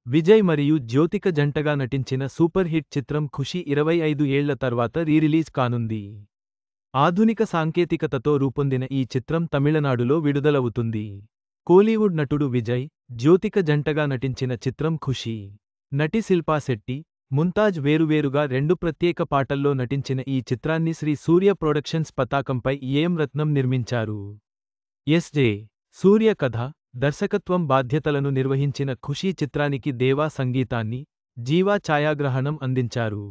విజయ్ మరియు జ్యోతిక జంటగా నటించిన సూపర్ హిట్ చిత్రం ఖుషి 25 ఏళ్ల తర్వాత రీరిలీజ్ కానుంది. ఆధునిక సాంకేతికతతో రూపొందిన ఈ చిత్రం తమిళనాడులో విడుదలవుతుంది. కోలీవుడ్ నటుడు విజయ్, జ్యోతిక జంటగా నటించిన చిత్రం ఖుషి. నటి శిల్పా శెట్టి, ముంతాజ్ వేరువేరుగా 2 ప్రత్యేక పాటల్లో నటించిన ఈ చిత్రాన్ని శ్రీ సూర్య ప్రొడక్షన్స్ పతాకంపై ఏఎం రత్నం నిర్మించారు. ఎస్.జె. సూర్య కథ, దర్శకత్వం బాధ్యతలను నిర్వహించిన ఖుషీ చిత్రానికి దేవా సంగీతాన్ని, జీవా ఛాయాగ్రహణం అందించారు.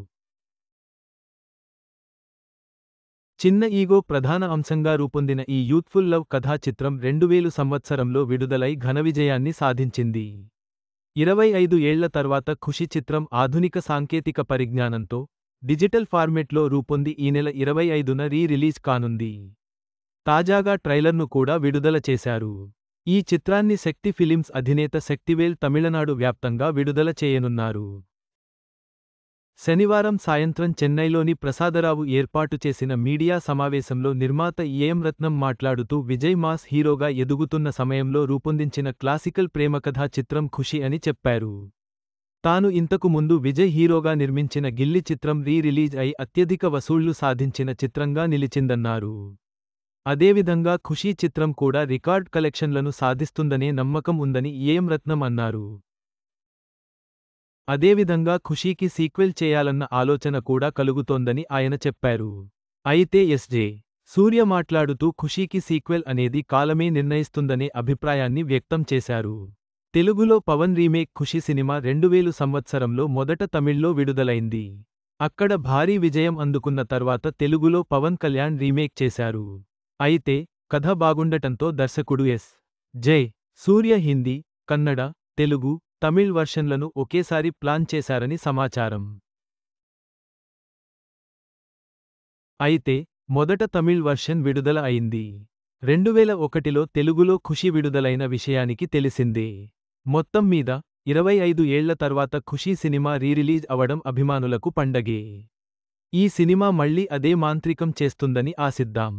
చిన్న ఈగో ప్రధాన అంశంగా రూపొందిన ఈ యూత్ఫుల్ లవ్ కథా చిత్రం 2000 సంవత్సరంలో విడుదలై ఘన విజయాన్ని సాధించింది. 25 ఏళ్ల తర్వాత ఖుషి చిత్రం ఆధునిక సాంకేతిక పరిజ్ఞానంతో, డిజిటల్ ఫార్మెట్లో రూపొంది ఈ నెల 25న రిలీజ్ కానుంది. తాజాగా ట్రైలర్ను కూడా విడుదల చేశారు. ఈ చిత్రాన్ని శక్తి ఫిలిమ్స్ అధినేత శక్తివేల్ తమిళనాడు వ్యాప్తంగా విడుదల చేయనున్నారు. శనివారం సాయంత్రం చెన్నైలోని ప్రసాదరావు ఏర్పాటు చేసిన మీడియా సమావేశంలో నిర్మాత ఏఎం రత్నం మాట్లాడుతూ విజయ్ మాస్ హీరోగా ఎదుగుతున్న సమయంలో రూపొందించిన క్లాసికల్ ప్రేమకథా చిత్రం ఖుషి అని చెప్పారు. తాను ఇంతకు ముందు విజయ్ హీరోగా నిర్మించిన గిల్లీ చిత్రం రిలీజ్ అయి అత్యధిక వసూళ్లు సాధించిన చిత్రంగా నిలిచిందన్నారు. అదేవిధంగా ఖుషీ చిత్రం కూడా రికార్డ్ కలెక్షన్లను సాధిస్తుందనే నమ్మకం ఉందని ఏఎం రత్నం అన్నారు. అదేవిధంగా ఖుషీకి సీక్వెల్ చేయాలన్న ఆలోచన కూడా కలుగుతోందని ఆయన చెప్పారు. అయితే ఎస్.జె. సూర్య మాట్లాడుతూ ఖుషీకి సీక్వెల్ అనేది కాలమే నిర్ణయిస్తుందనే అభిప్రాయాన్ని వ్యక్తం చేశారు. తెలుగులో పవన్ రీమేక్ ఖుషి సినిమా 2000 సంవత్సరంలో మొదట తమిళ్లో విడుదలైంది. అక్కడ భారీ విజయం అందుకున్న తర్వాత తెలుగులో పవన్ కళ్యాణ్ రీమేక్ చేశారు. అయితే, కథ బాగుండటంతో దర్శకుడు ఎస్.జె. సూర్య హిందీ, కన్నడ, తెలుగు, తమిళ్ వర్షన్లను ఒకేసారి ప్లాన్ చేశారని సమాచారం. అయితే, మొదట తమిళ్ వర్షన్ విడుదల అయింది. 2001లో తెలుగులో ఖుషి విడుదలైన విషయానికి తెలిసిందే. మొత్తం మీద, 25 ఏళ్ల తర్వాత ఖుషీ సినిమా రిలీజ్ అవడం అభిమానులకు పండగే. ఈ సినిమా మళ్లీ అదే మాంత్రికం చేస్తుందని ఆశిద్దాం.